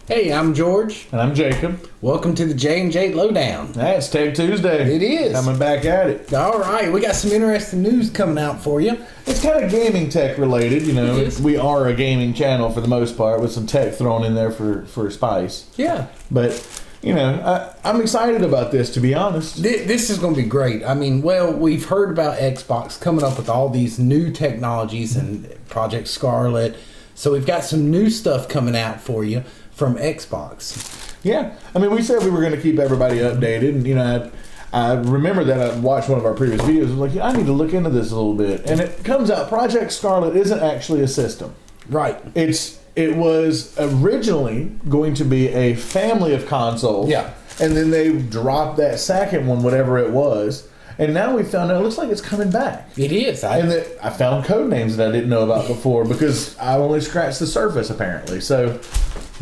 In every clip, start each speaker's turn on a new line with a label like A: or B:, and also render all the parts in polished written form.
A: Hey, I'm George.
B: And I'm Jacob.
A: Welcome to the J&J Lowdown.
B: That's Tech Tuesday.
A: It is.
B: Coming back at it.
A: All right, we got some interesting news coming out for you.
B: It's kind of gaming tech related, you know.
A: It is.
B: We are a gaming channel for the most part with some tech thrown in there for spice.
A: Yeah.
B: But, you know, I'm excited about this, to be honest.
A: This is going to be great. I mean, well, we've heard about Xbox coming up with all these new technologies and Project Scarlett. So we've got some new stuff coming out for you from Xbox.
B: Yeah. I mean, we said we were going to keep everybody updated. And, you know, I remember that I watched one of our previous videos. I was like, yeah, I need to look into this a little bit. And it comes out, Project Scarlett isn't actually a system.
A: Right.
B: It was originally going to be a family of consoles.
A: Yeah.
B: And then they dropped that second one, whatever it was. And now we found out it looks like it's coming back.
A: It is.
B: And I found code names that I didn't know about before because I only scratched the surface, apparently. So,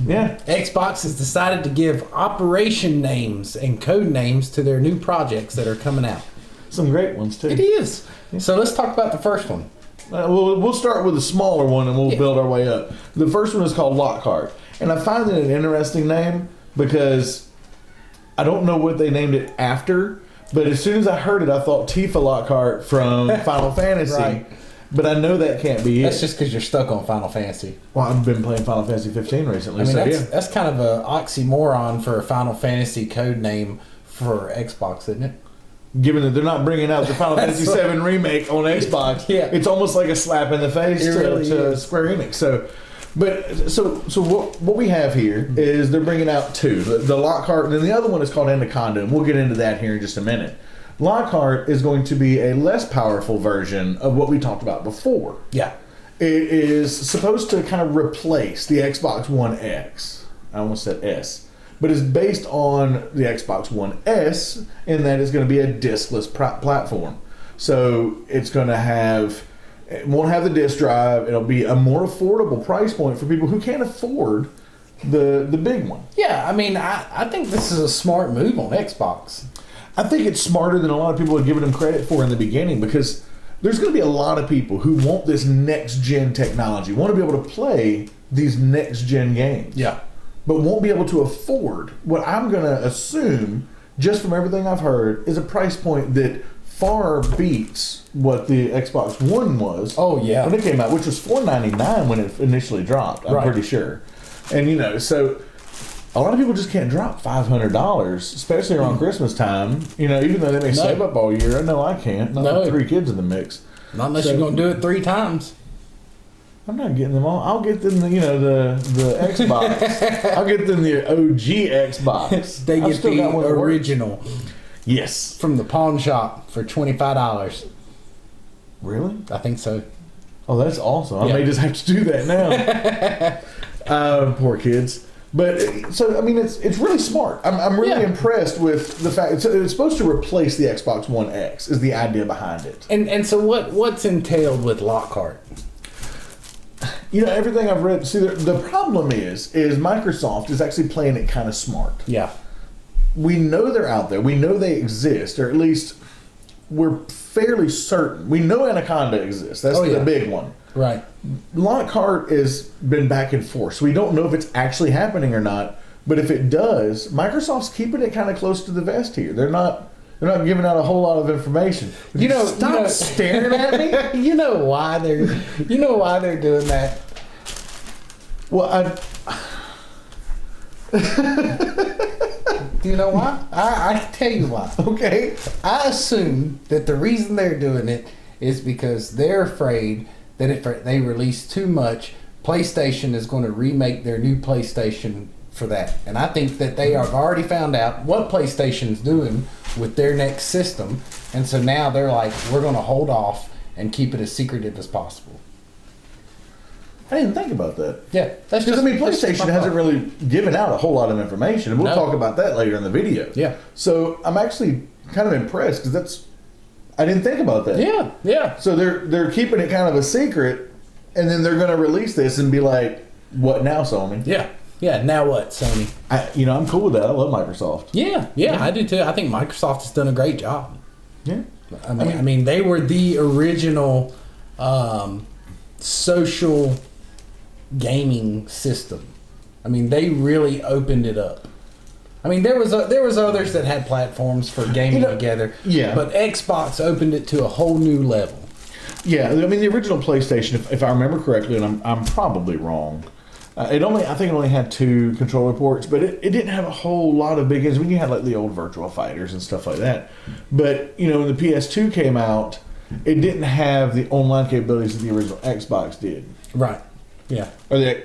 B: yeah.
A: Xbox has decided to give operation names and code names to their new projects that are coming out.
B: Some great ones, too.
A: It is. So let's talk about the first one.
B: We'll start with a smaller one and we'll build our way up. The first one is called Lockhart. And I find it an interesting name because I don't know what they named it after. But as soon as I heard it, I thought Tifa Lockhart from Final Fantasy.
A: Right.
B: But I know that can't be it.
A: That's just because you're stuck on Final Fantasy.
B: Well, I've been playing Final Fantasy 15 recently.
A: I mean,
B: so
A: that's kind of an oxymoron for a Final Fantasy code name for Xbox, isn't it?
B: Given that they're not bringing out the Final Fantasy 7 remake on Xbox,
A: Yeah.
B: it's almost like a slap in the face
A: really
B: to
A: is.
B: Square Enix. So what we have here is they're bringing out two. The Lockhart, and then the other one is called Anaconda, and we'll get into that here in just a minute. Lockhart is going to be a less powerful version of what we talked about before.
A: Yeah.
B: It is supposed to kind of replace the Xbox One X. I almost said S. But it's based on the Xbox One S, in that it's going to be a diskless platform. So it's going to have... It won't have the disk drive. It'll be a more affordable price point for people who can't afford the big one.
A: Yeah, I mean, I think this is a smart move on Xbox.
B: I think it's smarter than a lot of people have given them credit for in the beginning, because there's going to be a lot of people who want this next-gen technology, want to be able to play these next-gen games.
A: Yeah.
B: But won't be able to afford what I'm going to assume, just from everything I've heard, is a price point that far beats what the Xbox One was.
A: Oh, yeah.
B: When it came out, which was $499 when it initially dropped, I'm pretty sure. And, you know, so a lot of people just can't drop $500, especially around Christmas time. You know, even though they may save up all year. I know I can't. Not with 3 kids in the mix.
A: Not unless you're going to do it 3 times.
B: I'm not getting them all. I'll get them, the Xbox. I'll get them the OG Xbox.
A: They get the original.
B: Yes.
A: From the pawn shop for $25.
B: Really?
A: I think so.
B: Oh, that's awesome. I may just have to do that now. Poor kids. But, so, I mean, it's really smart. I'm really impressed with the fact it's supposed to replace the Xbox One X is the idea behind it.
A: And so what's entailed with Lockhart?
B: You know, everything I've read, see, the problem is Microsoft is actually playing it kind of smart.
A: Yeah.
B: We know they're out there. We know they exist, or at least we're fairly certain. We know Anaconda exists. That's the big one.
A: Right.
B: Lockhart has been back and forth, so we don't know if it's actually happening or not. But if it does, Microsoft's keeping it kind of close to the vest here. They're not giving out a whole lot of information. Stop staring at me.
A: You know why they're doing that?
B: Well,
A: Do you know why? I can tell you why.
B: Okay.
A: I assume that the reason they're doing it is because they're afraid that if they release too much, PlayStation is going to remake their new PlayStation for that. And I think that they have already found out what PlayStation's doing with their next system. And so now they're like, we're going to hold off and keep it as secretive as possible.
B: I didn't think about that.
A: Yeah, that's
B: because PlayStation hasn't really given out a whole lot of information, and we'll talk about that later in the video.
A: Yeah.
B: So I'm actually kind of impressed because I didn't think about that.
A: Yeah, yeah.
B: So they're keeping it kind of a secret, and then they're going to release this and be like, "What now, Sony?"
A: Yeah, yeah. Now what, Sony?
B: I'm cool with that. I love Microsoft.
A: Yeah, I do too. I think Microsoft has done a great job.
B: Yeah.
A: I mean, they were the original social gaming system. I mean, they really opened it up. I mean, there was others that had platforms for gaming together.
B: Yeah.
A: But Xbox opened it to a whole new level.
B: Yeah, I mean the original PlayStation, if I remember correctly, and I'm probably wrong, I think it only had 2 controller ports, but it didn't have a whole lot of big games. I mean, you had like the old Virtua Fighters and stuff like that. But when the PS2 came out, it didn't have the online capabilities that the original Xbox did.
A: Right. Yeah.
B: Or the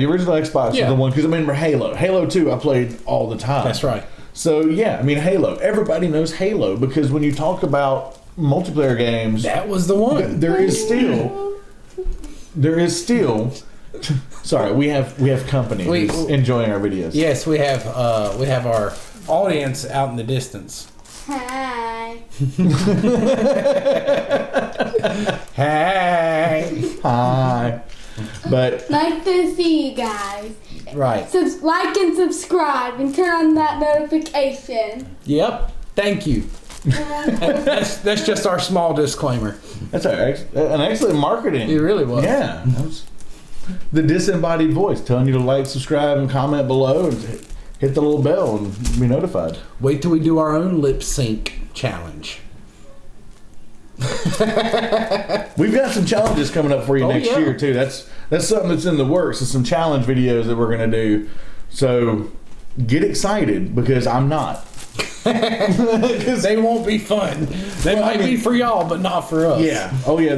B: original Xbox was the one, because I remember Halo 2 I played all the time.
A: That's right.
B: So yeah, I mean Halo. Everybody knows Halo because when you talk about multiplayer games,
A: that was the one.
B: There is still. Sorry, we have company who's enjoying our videos.
A: Yes, we have our audience out in the distance.
C: Hi.
A: Hey.
B: Hi. But
C: nice to see you guys.
A: Right.
C: Like and subscribe and turn on that notification.
A: Yep. Thank you. That's just our small disclaimer.
B: That's an excellent marketing.
A: It really was.
B: Yeah. That was the disembodied voice telling you to like, subscribe, and comment below, and hit the little bell and be notified.
A: Wait till we do our own lip sync challenge.
B: We've got some challenges coming up for you next year too. That's something that's in the works. It's some challenge videos that we're going to do. So get excited because I'm not.
A: They won't be fun. They might be for y'all, but not for us.
B: Yeah. Oh yeah.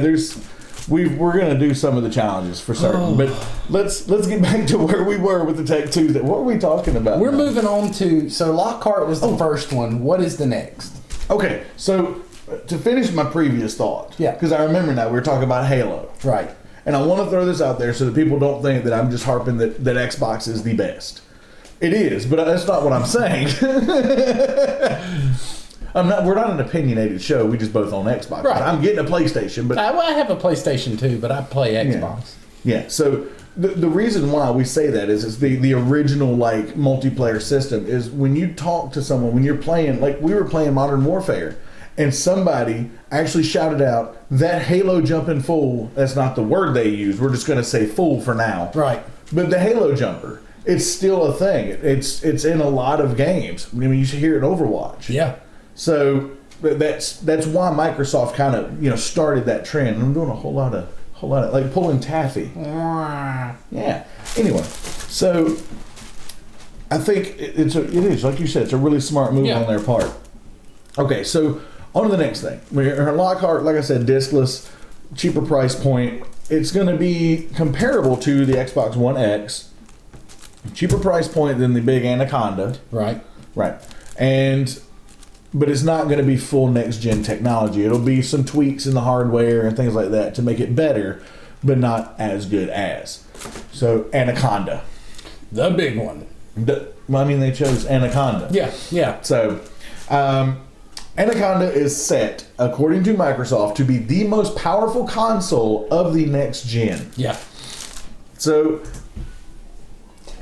B: We're going to do some of the challenges for certain. But let's get back to where we were with the Tech Tuesday. What were we talking about?
A: We're moving on to Lockhart was the first one. What is the next?
B: Okay. So to finish my previous thought, because I remember now we were talking about Halo, right? And I want to throw this out there so that people don't think that I'm just harping that Xbox is the best. It is, but that's not what I'm saying. We're not an opinionated show. We just both own Xbox. Right. I'm getting a PlayStation, but
A: I have a PlayStation too, but I play Xbox.
B: Yeah. So the reason why we say that is the original like multiplayer system is when you talk to someone when you're playing, like we were playing Modern Warfare. And somebody actually shouted out, that Halo jumping fool, that's not the word they used. We're just going to say fool for now. Right. But the Halo jumper, it's still a thing. It's in a lot of games. I mean, you should hear it in Overwatch. Yeah. So that's why Microsoft kind of, started that trend. I'm doing a whole lot of like pulling taffy. Yeah. Anyway, so I think it is, like you said, it's a really smart move on their part. Okay, so on to the next thing. We're Lockhart, like I said, discless, cheaper price point. It's going to be comparable to the Xbox One X. Cheaper price point than the big Anaconda. Right. Right. But it's not going to be full next-gen technology. It'll be some tweaks in the hardware and things like that to make it better, but not as good as. So, Anaconda.
A: The big one.
B: They chose Anaconda. Yeah, yeah. So, Anaconda is set, according to Microsoft, to be the most powerful console of the next gen. Yeah. So,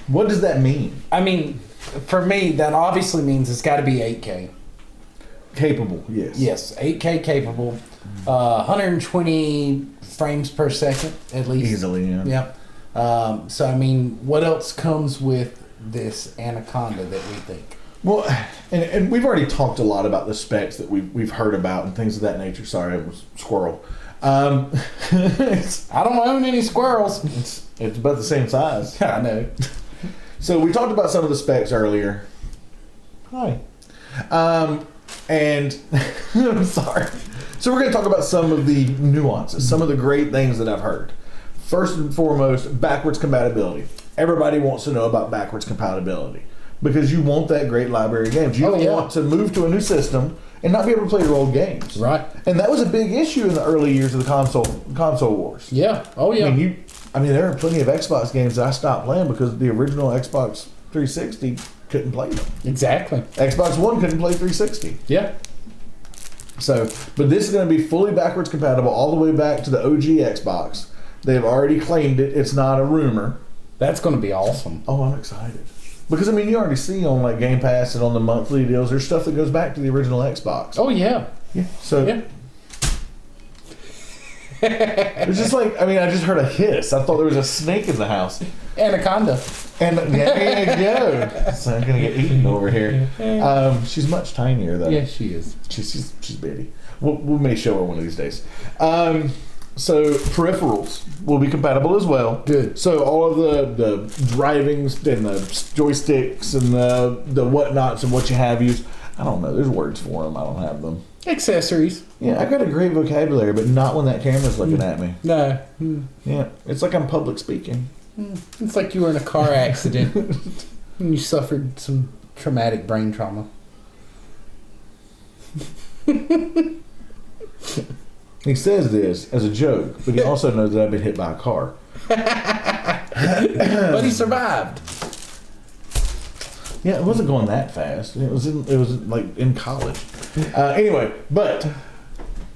B: what does that mean?
A: I mean, for me, that obviously means it's got to be 8K.
B: Capable, yes.
A: Yes, 8K capable. 120 frames per second, at least.
B: Easily, yeah.
A: Yep. So, I mean, what else comes with this Anaconda that we think?
B: Well, and we've already talked a lot about the specs that we've heard about and things of that nature. Sorry, it was squirrel.
A: I don't own any squirrels.
B: It's about the same size.
A: I know.
B: So we talked about some of the specs earlier. Hi. And I'm sorry. So we're going to talk about some of the nuances, some of the great things that I've heard. First and foremost, backwards compatibility. Everybody wants to know about backwards compatibility because you want that great library of games. You don't want to move to a new system and not be able to play your old games. Right. And that was a big issue in the early years of the console wars.
A: Yeah. Oh, yeah.
B: I mean, there are plenty of Xbox games that I stopped playing because the original Xbox 360 couldn't play them.
A: Exactly.
B: Xbox One couldn't play 360.
A: Yeah.
B: So, but this is going to be fully backwards compatible all the way back to the OG Xbox. They've already claimed it. It's not a rumor.
A: That's going to be awesome.
B: Oh, I'm excited. Because, I mean, you already see on like Game Pass and on the monthly deals, there's stuff that goes back to the original Xbox.
A: Oh, yeah.
B: Yeah. So, yeah. It's just like, I mean, I just heard a hiss. I thought there was a snake in the house.
A: Anaconda.
B: And there you go. So I'm gonna get eaten over here. She's much tinier though.
A: Yeah, she is.
B: She's bitty. We may show her one of these days. So peripherals will be compatible as well.
A: Good.
B: So all of the drivings and the joysticks and the whatnots and what you have used. I don't know. There's words for them. I don't have them.
A: Accessories.
B: Yeah, I got a great vocabulary, but not when that camera's looking at me.
A: No.
B: Yeah, it's like I'm public speaking.
A: It's like you were in a car accident and you suffered some traumatic brain trauma.
B: He says this as a joke, but he also knows that I've been hit by a car.
A: But he survived.
B: Yeah, it wasn't going that fast. It was like in college. Anyway, but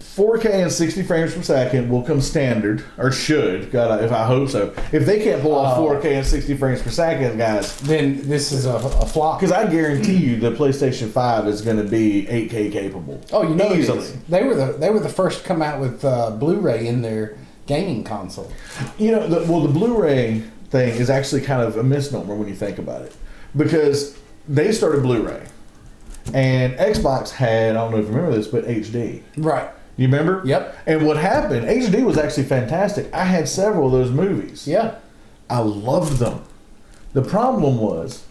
B: 4K and 60 frames per second will come standard, or should. God, if I hope so. If they can't pull off 4K and 60 frames per second, guys,
A: Then this is a flop.
B: because I guarantee you the PlayStation 5 is going to be 8K capable.
A: Oh, you know it
B: easily.
A: is. They were the first to come out with Blu-ray in their gaming console.
B: You know, the Blu-ray thing is actually kind of a misnomer when you think about it, because they started Blu-ray, and Xbox had, I don't know if you remember this, but HD.
A: Right.
B: You remember?
A: Yep.
B: And what happened, HD was actually fantastic. I had several of those movies.
A: Yeah.
B: I loved them. The problem was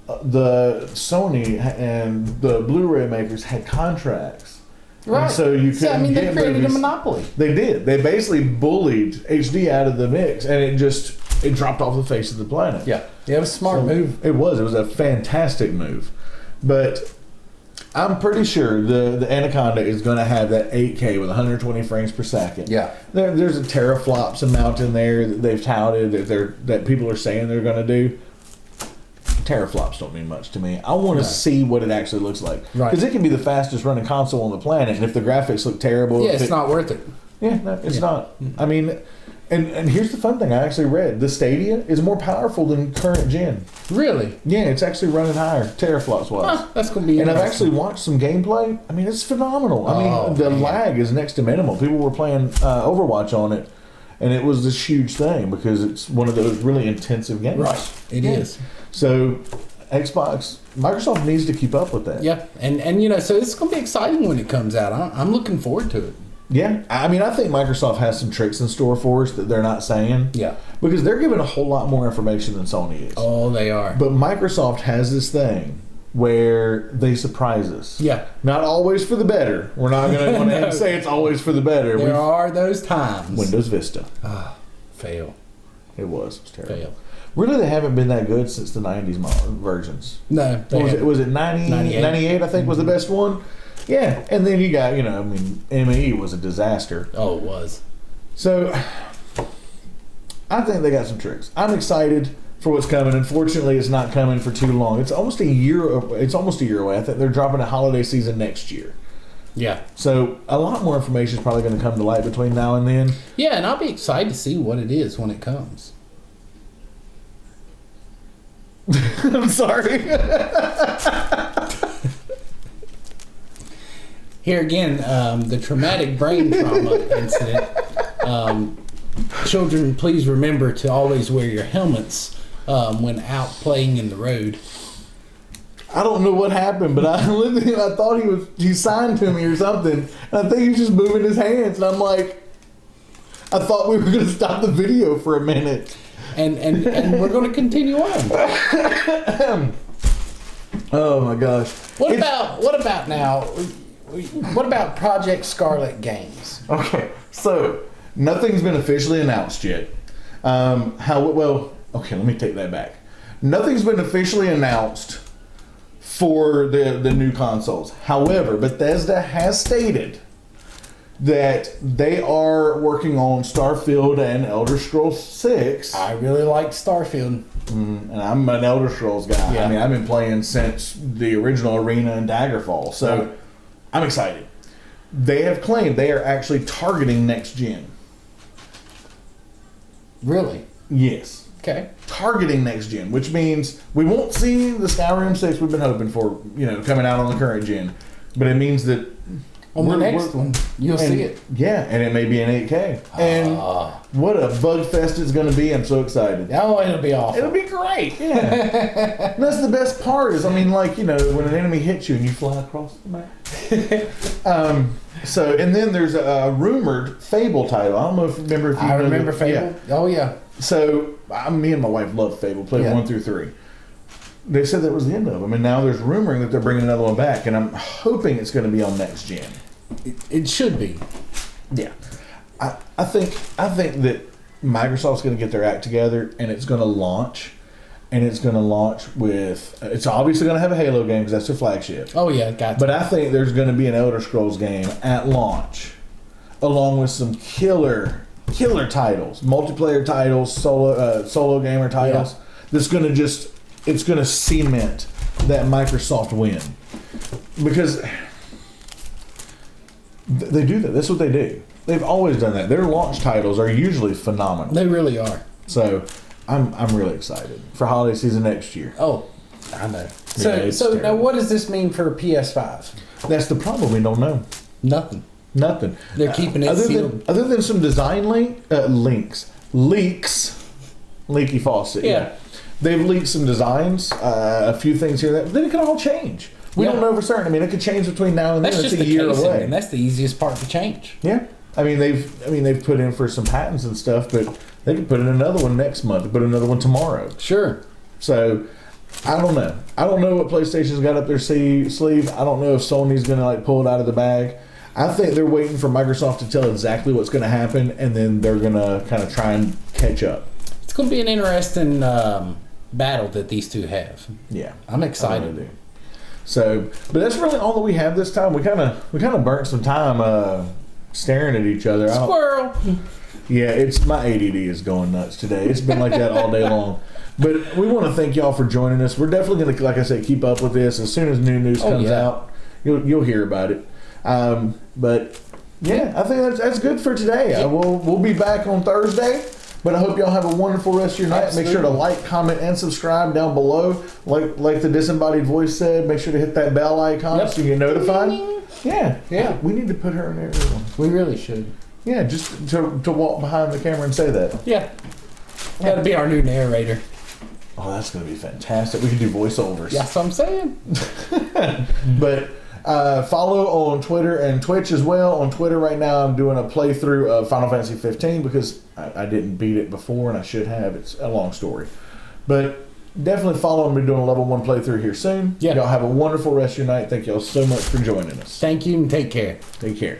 B: the Sony and the Blu-ray makers had contracts.
A: Right.
B: And so you couldn't
A: they
B: get
A: created
B: movies.
A: a monopoly.
B: They did. They basically bullied HD out of the mix, and it dropped off the face of the planet.
A: Yeah. Yeah, it was a smart move.
B: It was a fantastic move. But I'm pretty sure the Anaconda is going to have that 8K with 120 frames per second.
A: Yeah.
B: There's a teraflops amount in there that they've touted that people are saying they're going to do. Teraflops don't mean much to me. I want to see what it actually looks like.
A: Right.
B: Because it can be the fastest running console on the planet, and if the graphics look terrible...
A: Yeah, it's not worth it.
B: Yeah, no, it's not. I mean... And here's the fun thing I actually read. The Stadia is more powerful than current gen.
A: Really?
B: Yeah, it's actually running higher, teraflops wise.
A: Huh, that's going to be
B: And I've
A: interesting.
B: actually watched some gameplay. I mean, it's phenomenal. I mean, the lag is next to minimal. People were playing Overwatch on it, and it was this huge thing because it's one of those really intensive games.
A: Right. It is.
B: So, Microsoft needs to keep up with that.
A: Yeah. And you know, so it's going to be exciting when it comes out. I'm looking forward to it.
B: Yeah, I mean, I think Microsoft has some tricks in store for us that they're not saying.
A: Yeah.
B: Because they're giving a whole lot more information than Sony is.
A: Oh, they are.
B: But Microsoft has this thing where they surprise us.
A: Yeah.
B: Not always for the better. We're not going to go ahead and say it's always for the better.
A: There are those times.
B: Windows Vista.
A: Fail.
B: It was terrible.
A: Fail.
B: Really, they haven't been that good since the 90s versions.
A: No.
B: Was it 90, 98, I think, was the best one? Yeah, and then you got, ME was a disaster.
A: Oh, it was.
B: So, I think they got some tricks. I'm excited for what's coming. Unfortunately, it's not coming for too long. It's almost a year away. I think they're dropping a holiday season next year.
A: Yeah.
B: So, a lot more information is probably going to come to light between now and then.
A: Yeah, and I'll be excited to see what it is when it comes.
B: I'm sorry.
A: Here again, the traumatic brain trauma incident. Children, please remember to always wear your helmets when out playing in the road.
B: I don't know what happened, but I looked at him. I thought he signed to me or something. And I think he was just moving his hands, and I'm like, I thought we were going to stop the video for a minute.
A: And we're going to continue on.
B: Oh my gosh!
A: What about now? What about Project Scarlett games?
B: Okay, so nothing's been officially announced yet. Okay, let me take that back. Nothing's been officially announced for the new consoles. However, Bethesda has stated that they are working on Starfield and Elder Scrolls 6.
A: I really like Starfield.
B: And I'm an Elder Scrolls guy.
A: Yeah.
B: I mean, I've been playing since the original Arena and Daggerfall. So
A: Right.
B: I'm excited. They have claimed they are actually targeting next gen.
A: Really?
B: Yes.
A: Okay.
B: Targeting next gen, which means we won't see the Skyrim 6 we've been hoping for, coming out on the current gen. But it means that
A: On the next one, you'll see it.
B: Yeah, and it may be in 8K. And what a bug fest it's going to be. I'm so excited.
A: Oh, it'll be awful.
B: It'll be great. Yeah. And that's the best part is, I mean, like, you know, when an enemy hits you and you fly across the map. So, and then there's a rumored Fable title. I don't know if you remember.
A: I remember Fable. Yeah. Oh, yeah.
B: So, me and my wife love Fable. Played 1 through 3. They said that was the end of them, and now there's rumoring that they're bringing another one back, and I'm hoping it's going to be on next gen.
A: It should be.
B: Yeah, I think that Microsoft's going to get their act together, and it's going to launch, with. It's obviously going to have a Halo game because that's their flagship.
A: Oh yeah, got.
B: But I think there's going to be an Elder Scrolls game at launch, along with some killer titles, multiplayer titles, solo gamer titles. Yeah. That's going to it's going to cement that Microsoft win, because they do that. That's what they do. They've always done that. Their launch titles are usually phenomenal.
A: They really are.
B: So I'm really excited for holiday season next year.
A: Oh, I know. So now, what does this mean for PS5?
B: That's the problem. We don't know.
A: Nothing.
B: They're
A: keeping it sealed.
B: Other than some design leaks, leaky faucet. Yeah. They've leaked some designs, a few things here. Then it could all change. We don't know for certain. I mean, it could change between now and then.
A: That's
B: it's
A: just
B: a year away.
A: And that's the easiest part to change.
B: Yeah. I mean, they've put in for some patents and stuff, but they could put in another one next month. Put another one tomorrow.
A: Sure.
B: So I don't know. I don't know what PlayStation's got up their sleeve. I don't know if Sony's going to like pull it out of the bag. I think they're waiting for Microsoft to tell exactly what's going to happen, and then they're going to kind of try and catch up.
A: It's going to be an interesting battle that these two have.
B: Yeah,
A: I'm excited.
B: So, but that's really all that we have this time. We kind of burnt some time staring at each other.
A: Squirrel.
B: Yeah, my ADD is going nuts today. It's been like that all day long. But we want to thank y'all for joining us. We're definitely going to, like I said, keep up with this. As soon as new news comes out, you'll hear about it. But yeah, I think that's good for today. Yeah. We'll be back on Thursday. But I hope y'all have a wonderful rest of your night. Absolutely. Make sure to like, comment, and subscribe down below. Like the disembodied voice said, make sure to hit that bell icon so you get notified. Yeah. We need to put her in there.
A: We really should.
B: Yeah, just to walk behind the camera and say that.
A: Yeah. That'll be our new narrator.
B: Oh, that's going to be fantastic. We can do voiceovers.
A: That's what I'm saying.
B: But follow on Twitter and Twitch as well. On Twitter right now, I'm doing a playthrough of Final Fantasy 15 because I didn't beat it before and I should have. It's a long story. But definitely follow me doing a level 1 playthrough here soon. Yeah. Y'all have a wonderful rest of your night. Thank y'all so much for joining us.
A: Thank you and take care.
B: Take care.